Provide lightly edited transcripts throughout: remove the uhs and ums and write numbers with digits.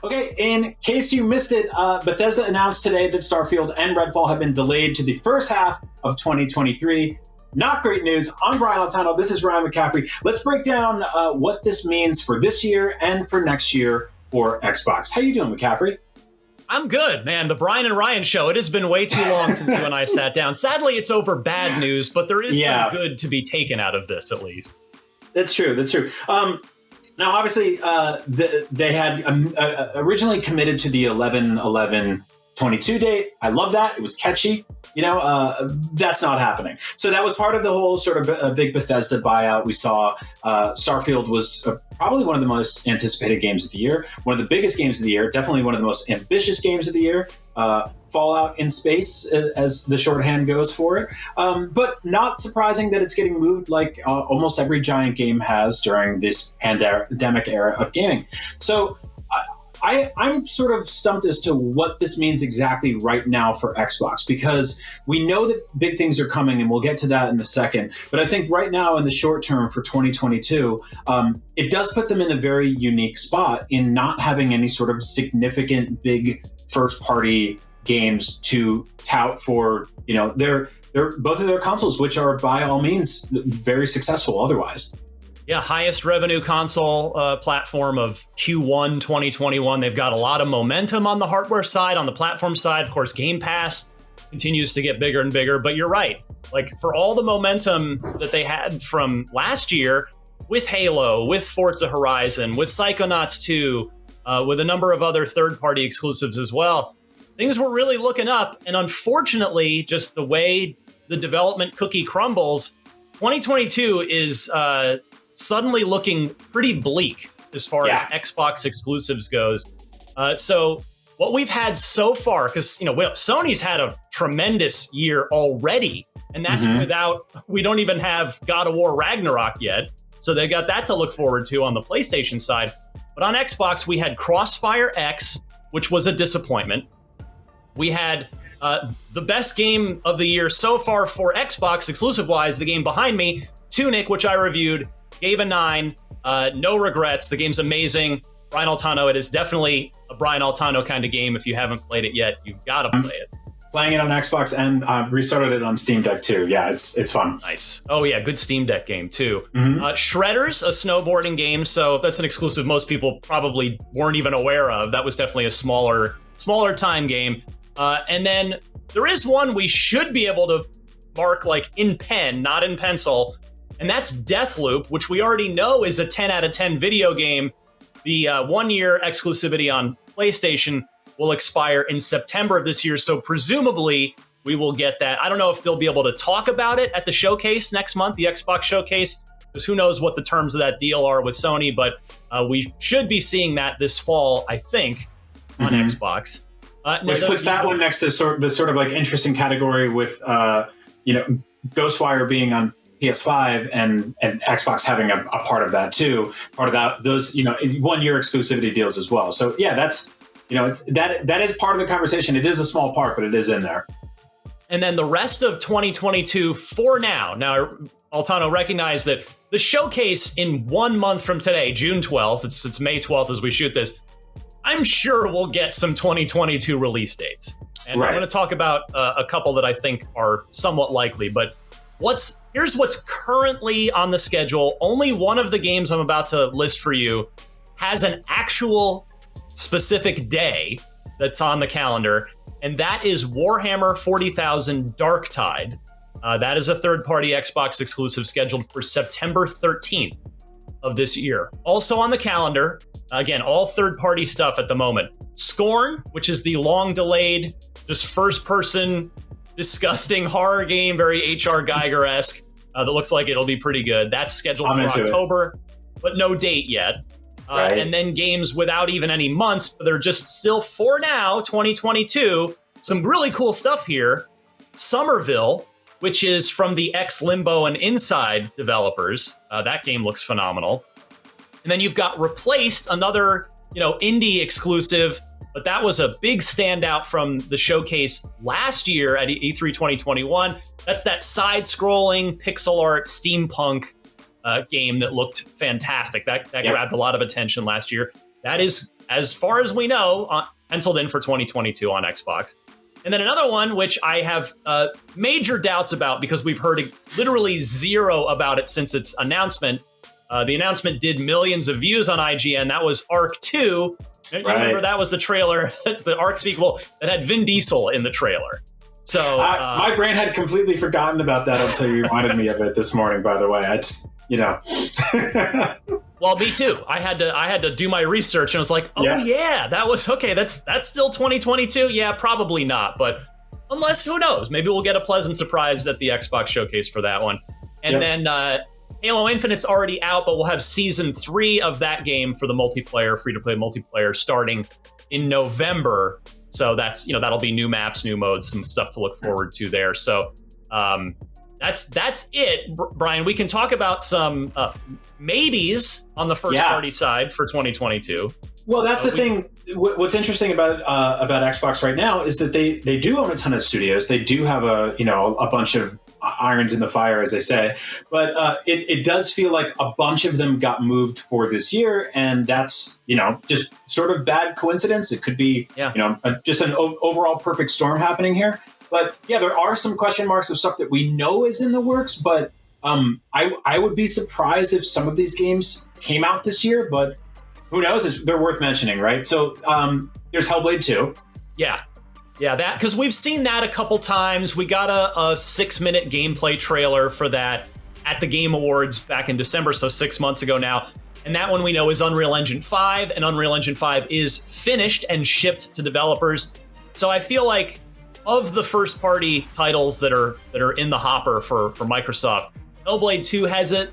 Okay, in case you missed it, Bethesda announced today that Starfield and Redfall have been delayed to the first half of 2023. Not great news. I'm Brian Altano. This is Ryan McCaffrey. Let's break down what this means for this year and for next year for Xbox. How you doing, McCaffrey? I'm good, man. The Brian and Ryan show. It has been way too long since you and I sat down. Sadly, it's over bad news, but there is some good to be taken out of this, at least. That's true. Now, obviously, they had originally committed to the 11/11/22 date. I love that. It was catchy. That's not happening. So that was part of the whole sort of big Bethesda buyout. We saw Starfield was probably one of the most anticipated games of the year, one of the biggest games of the year, definitely one of the most ambitious games of the year. Fallout in space, as the shorthand goes for it. But not surprising that it's getting moved like almost every giant game has during this pandemic era of gaming. So I'm sort of stumped as to what this means exactly right now for Xbox, because we know that big things are coming, and we'll get to that in a second. But I think right now in the short term for 2022, it does put them in a very unique spot in not having any sort of significant big first-party games to tout for, their both of their consoles, which are by all means very successful otherwise. Yeah, highest revenue console platform of Q1 2021. They've got a lot of momentum on the hardware side. On the platform side, of course, Game Pass continues to get bigger and bigger. But you're right. Like, for all the momentum that they had from last year with Halo, with Forza Horizon, with Psychonauts 2, with a number of other third-party exclusives as well, things were really looking up. And unfortunately, just the way the development cookie crumbles, 2022 is suddenly looking pretty bleak as far as Xbox exclusives goes. So what we've had so far, because Sony's had a tremendous year already, and that's we don't even have God of War Ragnarok yet. So they got that to look forward to on the PlayStation side. But on Xbox, we had Crossfire X, which was a disappointment. We had the best game of the year so far for Xbox exclusive-wise, the game behind me, Tunic, which I reviewed, gave a 9. No regrets. The game's amazing. Brian Altano, it is definitely a Brian Altano kind of game. If you haven't played it yet, you've got to play it. Playing it on Xbox and restarted it on Steam Deck too. Yeah, it's fun. Nice. Oh yeah, good Steam Deck game too. Shredders, a snowboarding game. So that's an exclusive most people probably weren't even aware of. That was definitely a smaller time game. And then there is one we should be able to mark like in pen, not in pencil. And that's Deathloop, which we already know is a 10 out of 10 video game. The 1-year exclusivity on PlayStation will expire in September of this year. So presumably we will get that. I don't know if they'll be able to talk about it at the showcase next month, the Xbox showcase, because who knows what the terms of that deal are with Sony. But we should be seeing that this fall, I think, on Xbox. Which puts that one next to the sort of like interesting category with, Ghostwire being on PS5 and Xbox having a part of that too. Part of that, those 1-year exclusivity deals as well. So yeah, that's that is part of the conversation. It is a small part, but it is in there. And then the rest of 2022 for now. Now, Altano, recognize that the showcase in 1 month from today, June 12th. It's May 12th as we shoot this. I'm sure we'll get some 2022 release dates. And I'm going to talk about a couple that I think are somewhat likely. But here's what's currently on the schedule. Only one of the games I'm about to list for you has an actual specific day that's on the calendar. And that is Warhammer 40,000 Darktide. That is a third-party Xbox exclusive scheduled for September 13th of this year. Also on the calendar, again, all third-party stuff at the moment. Scorn, which is the long-delayed, just first-person, disgusting horror game, very H.R. Geiger-esque, that looks like it'll be pretty good. That's scheduled for October, but no date yet. And then games without even any months, but they're just still for now, 2022. Some really cool stuff here. Somerville, which is from the ex-Limbo and Inside developers. That game looks phenomenal. And then you've got Replaced, another indie exclusive, but that was a big standout from the showcase last year at E3 2021. That's that side-scrolling pixel art steampunk game that looked fantastic. That grabbed a lot of attention last year. That is, as far as we know, penciled in for 2022 on Xbox. And then another one, which I have major doubts about because we've heard literally zero about it since its announcement. The announcement did millions of views on IGN. That was Ark 2. Right. Remember, that was the trailer. That's the Ark sequel that had Vin Diesel in the trailer. So my brain had completely forgotten about that until you reminded me of it this morning, by the way. I just, Well, me too. I had to do my research and I was like, yeah, that was okay. That's still 2022. Yeah, probably not. But unless, who knows? Maybe we'll get a pleasant surprise at the Xbox showcase for that one. And then Halo Infinite's already out, but we'll have season 3 of that game for the multiplayer, free-to-play multiplayer, starting in November. So that's, that'll be new maps, new modes, some stuff to look forward to there. So that's it, Brian. We can talk about some maybes on the first-party side for 2022. Well, that's the thing. What's interesting about Xbox right now is that they do own a ton of studios. They do have a bunch of irons in the fire, as they say. But it does feel like a bunch of them got moved for this year, and that's just sort of bad coincidence. It could be just an overall perfect storm happening here. But yeah, there are some question marks of stuff that we know is in the works. But I would be surprised if some of these games came out this year. But who knows? They're worth mentioning, right? So there's Hellblade 2. Yeah, that, because we've seen that a couple times. We got a 6-minute gameplay trailer for that at the Game Awards back in December, so 6 months ago now. And that one we know is Unreal Engine 5, and Unreal Engine 5 is finished and shipped to developers. So I feel like of the first-party titles that are in the hopper for Microsoft, Hellblade 2 has at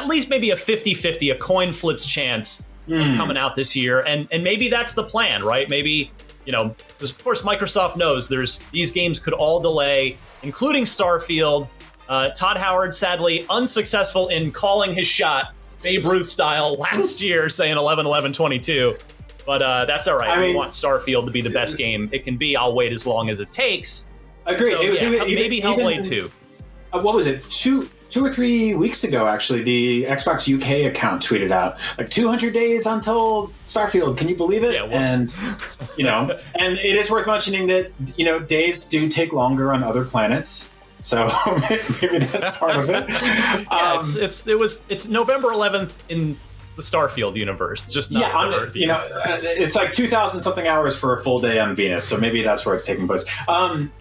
least maybe a 50-50, a coin flips chance of coming out this year. And maybe that's the plan, right? Maybe, because of course Microsoft knows these games could all delay, including Starfield. Todd Howard, sadly, unsuccessful in calling his shot, Babe Ruth style, last year, saying 11/11/22. But that's all right. I mean, we want Starfield to be the best game it can be. I'll wait as long as it takes. Agreed. So, maybe Hellblade 2. What was it? Two or 3 weeks ago, actually, the Xbox UK account tweeted out, 200 days until Starfield. Can you believe it? Yeah, whoops. And, and it is worth mentioning that, days do take longer on other planets. So maybe that's part of it. It's November 11th in the Starfield universe, just not on Earth. It's like 2,000 something hours for a full day on Venus. So maybe that's where it's taking place.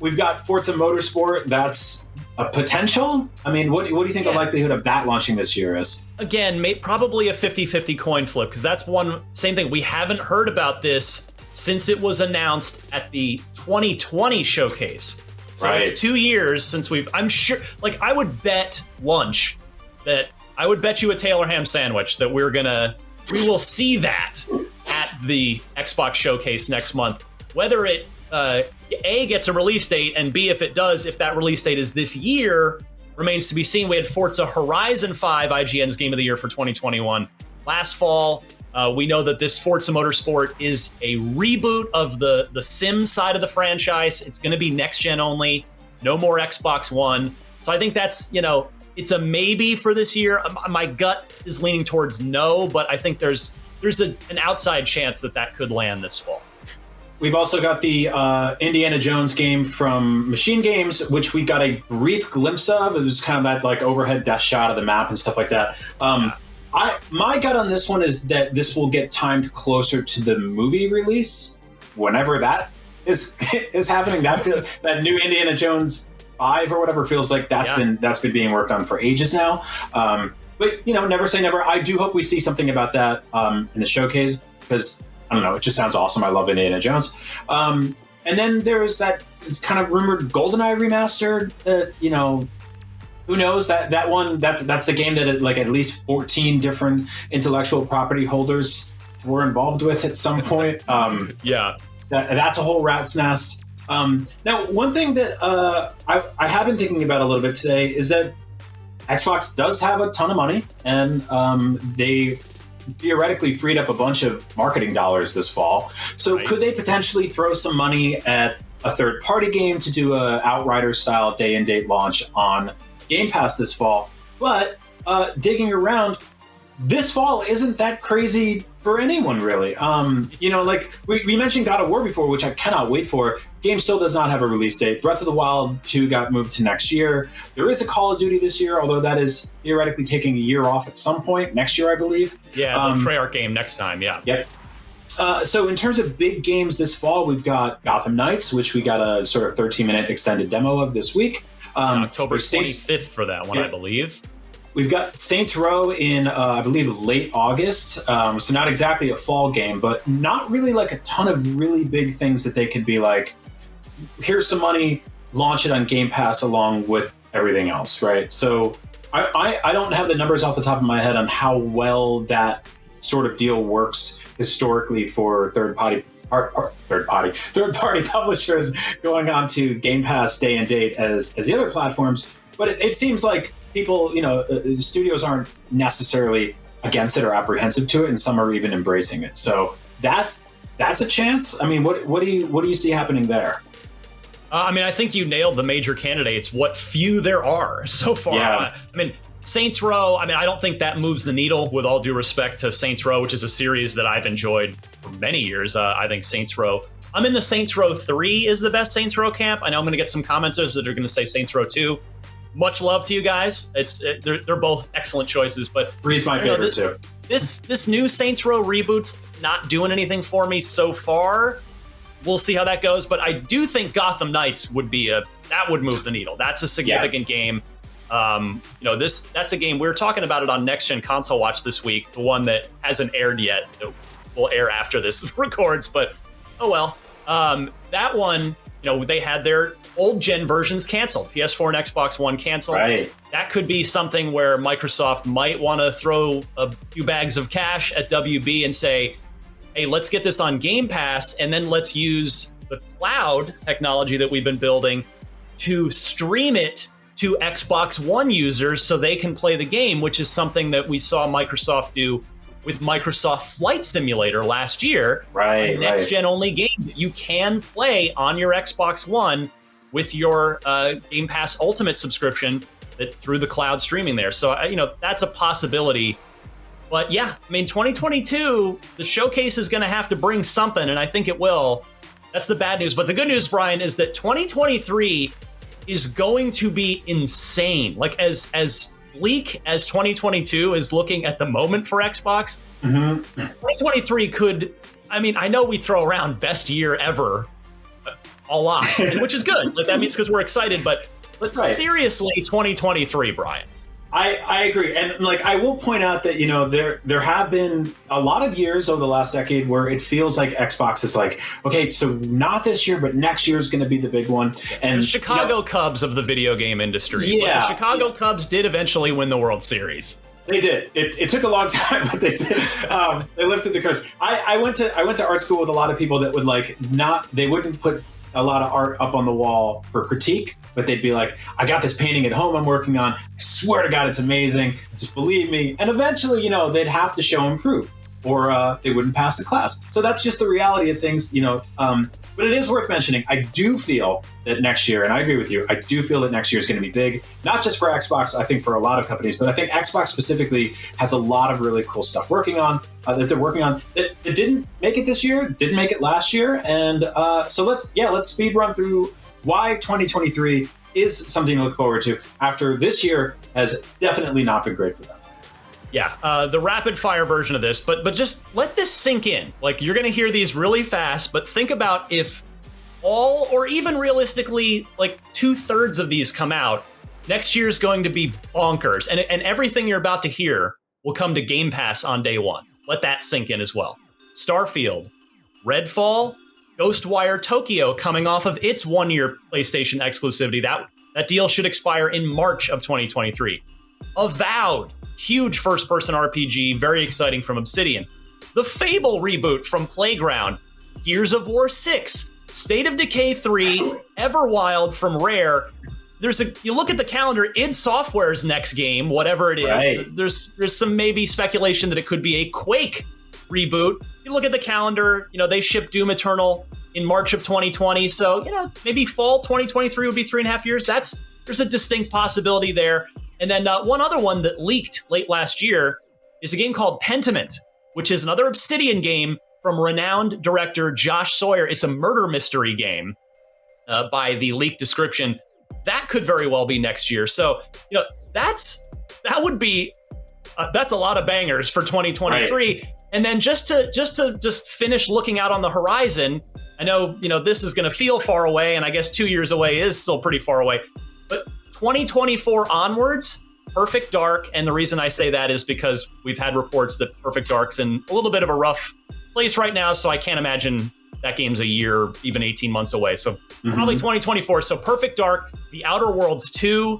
We've got Forza Motorsport. That's a potential. I mean, what do you think the likelihood of that launching this year is? Again, probably a 50-50 coin flip, because that's same thing. We haven't heard about this since it was announced at the 2020 showcase. So it's 2 years since I'm sure, I would bet lunch that I would bet you a Taylor ham sandwich that we will see that at the Xbox showcase next month. Whether it A, gets a release date, and B, if it does, if that release date is this year, remains to be seen. We had Forza Horizon 5, IGN's Game of the Year for 2021. Last fall, we know that this Forza Motorsport is a reboot of the Sim side of the franchise. It's going to be next-gen only, no more Xbox One. So I think that's, it's a maybe for this year. My gut is leaning towards no, but I think there's an outside chance that could land this fall. We've also got the Indiana Jones game from Machine Games, which we got a brief glimpse of. It was kind of that overhead death shot of the map and stuff like that. My gut on this one is that this will get timed closer to the movie release, whenever that is happening. That new Indiana Jones 5 or whatever feels like that's been being worked on for ages now. But never say never. I do hope we see something about that in the showcase, because I don't know, it just sounds awesome. I love Indiana Jones. And then there's that kind of rumored GoldenEye remaster that, who knows, that one, that's the game that at least 14 different intellectual property holders were involved with at some point. That's a whole rat's nest. Now, one thing that I have been thinking about a little bit today is that Xbox does have a ton of money, and they theoretically freed up a bunch of marketing dollars this fall. So could they potentially throw some money at a third-party game to do a Outrider-style day-and-date launch on Game Pass this fall? But digging around, this fall isn't that crazy for anyone, really. Like we mentioned God of War before, which I cannot wait for. Game still does not have a release date. Breath of the Wild 2 got moved to next year. There is a Call of Duty this year, although that is theoretically taking a year off at some point next year, I believe. Yeah, the Treyarch game next time, yeah. Yep. So in terms of big games this fall, we've got Gotham Knights, which we got a sort of 13-minute extended demo of this week. October 25th for that one, I believe. We've got Saints Row in, I believe, late August. So not exactly a fall game, but not really like a ton of really big things that they could be like, here's some money, launch it on Game Pass along with everything else, right? So I don't have the numbers off the top of my head on how well that sort of deal works historically for third-party publishers going on to Game Pass day and date as the other platforms. But it seems like people, studios aren't necessarily against it or apprehensive to it, and some are even embracing it. So that's a chance. I mean, what do you see happening there? I think you nailed the major candidates, what few there are so far. Yeah. Saints Row, I don't think that moves the needle, with all due respect to Saints Row, which is a series that I've enjoyed for many years. I think Saints Row, I'm in the Saints Row 3 is the best Saints Row camp. I know I'm going to get some commenters that are going to say Saints Row 2. Much love to you guys. They're both excellent choices, but 3's my favorite too. This new Saints Row reboot's not doing anything for me so far. We'll see how that goes, but I do think Gotham Knights would move the needle. That's a significant game. That's a game, we were talking about it on Next Gen Console Watch this week, the one that hasn't aired yet. It will air after this records, but oh well. That one, they had their old gen versions canceled. PS4 and Xbox One canceled. Right. That could be something where Microsoft might want to throw a few bags of cash at WB and say, hey, let's get this on Game Pass, and then let's use the cloud technology that we've been building to stream it to Xbox One users so they can play the game, which is something that we saw Microsoft do with Microsoft Flight Simulator last year. Right. A next-gen only game that you can play on your Xbox One with your Game Pass Ultimate subscription through the cloud streaming there. So, that's a possibility. But yeah, 2022, the showcase is going to have to bring something, and I think it will. That's the bad news. But the good news, Brian, is that 2023 is going to be insane. Like as bleak as 2022 is looking at the moment for Xbox, 2023 could, I know we throw around best year ever a lot, which is good. Like that means because we're excited, but right. Seriously, 2023, Brian. I agree. And I will point out that, there have been a lot of years over the last decade where it feels like Xbox is like, okay, so not this year, but next year is going to be the big one. And the Chicago Cubs of the video game industry. Yeah. The Chicago Cubs did eventually win the World Series. They did. It took a long time, but they did. They lifted the curse. I went to art school with a lot of people that would they wouldn't put a lot of art up on the wall for critique, but they'd be like, I got this painting at home I'm working on. I swear to God, it's amazing. Just believe me. And eventually, they'd have to show them proof or they wouldn't pass the class. So that's just the reality of things, but it is worth mentioning. I do feel that next year, and I agree with you, I do feel that next year is going to be big, not just for Xbox, I think for a lot of companies, but I think Xbox specifically has a lot of really cool stuff that they're working on that didn't make it this year, didn't make it last year. And so let's speed run through why 2023 is something to look forward to after this year has definitely not been great for them. Yeah, the rapid fire version of this, but just let this sink in. You're going to hear these really fast, but think about if all, or even realistically, 2/3 of these come out, next year is going to be bonkers. And everything you're about to hear will come to Game Pass on day one. Let that sink in as well. Starfield, Redfall, Ghostwire Tokyo coming off of its 1-year PlayStation exclusivity. That deal should expire in March of 2023. Avowed, huge first-person RPG, very exciting from Obsidian. The Fable reboot from Playground, Gears of War 6, State of Decay 3, Everwild from Rare. You look at the calendar, id Software's next game, whatever it is. Right. There's some maybe speculation that it could be a Quake reboot. You look at the calendar, they shipped Doom Eternal in March of 2020, so maybe fall 2023 would be 3.5 years. There's a distinct possibility there. And then one other one that leaked late last year, is a game called Pentiment, which is another Obsidian game from renowned director Josh Sawyer. It's a murder mystery game by the leaked description. That could very well be next year. So, that's a lot of bangers for 2023. Right. And then just to finish looking out on the horizon, I know, this is going to feel far away, and I guess 2 years away is still pretty far away. But 2024 onwards, Perfect Dark, and the reason I say that is because we've had reports that Perfect Dark's in a little bit of a rough place right now, so I can't imagine that game's a year, even 18 months away. So probably 2024. So Perfect Dark, The Outer Worlds 2,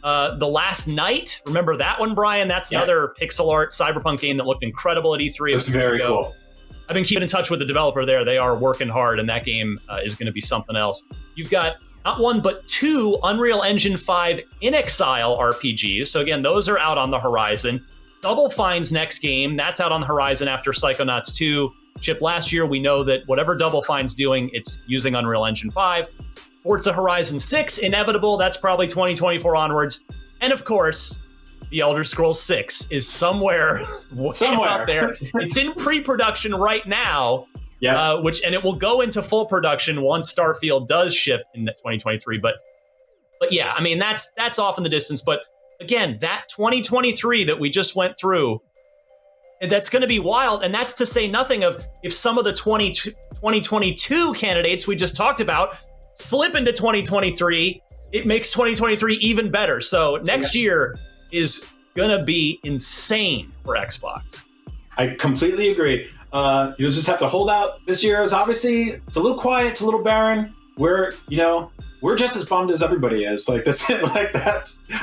The Last Night. Remember that one, Brian? That's another pixel art cyberpunk game that looked incredible at E3. That's very cool. I've been keeping in touch with the developer there. They are working hard, and that game is going to be something else. You've got not one, but two Unreal Engine 5 In Exile RPGs. So again, those are out on the horizon. Double Fine's next game, that's out on the horizon after Psychonauts 2 shipped last year. We know that whatever Double Fine's doing, it's using Unreal Engine 5. Forza Horizon 6, inevitable. That's probably 2024 onwards. And of course, The Elder Scrolls 6 is somewhere out there. It's in pre-production right now. Yeah. And it will go into full production once Starfield does ship in 2023. But yeah, I mean, that's off in the distance. But again, that 2023 that we just went through, that's going to be wild. And that's to say nothing of if some of the 2022 candidates we just talked about slip into 2023, it makes 2023 even better. So next year is going to be insane for Xbox. I completely agree. You'll just have to hold out. This year is obviously, it's a little quiet, it's a little barren. We're just as bummed as everybody is. Like this,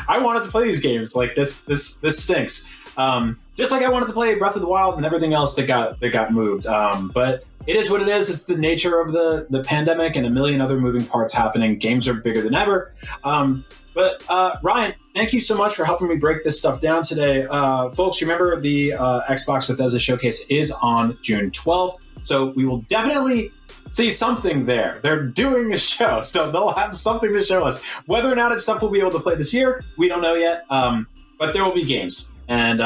I wanted to play these games. Like this stinks. Just like I wanted to play Breath of the Wild and everything else that got moved. But it is what it is. It's the nature of the pandemic and a million other moving parts happening. Games are bigger than ever. But Ryan, thank you so much for helping me break this stuff down today. Folks, remember the Xbox Bethesda Showcase is on June 12th. So we will definitely see something there. They're doing a show, so they'll have something to show us. Whether or not it's stuff we'll be able to play this year, we don't know yet. But there will be games. And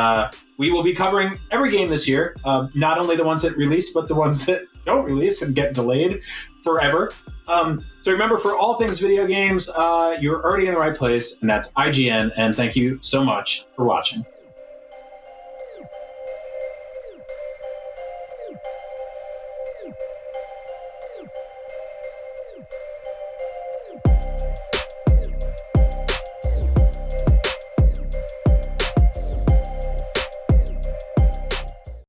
we will be covering every game this year. Not only the ones that release, but the ones that don't release and get delayed forever. So remember, for all things video games, you're already in the right place, and that's IGN. And thank you so much for watching.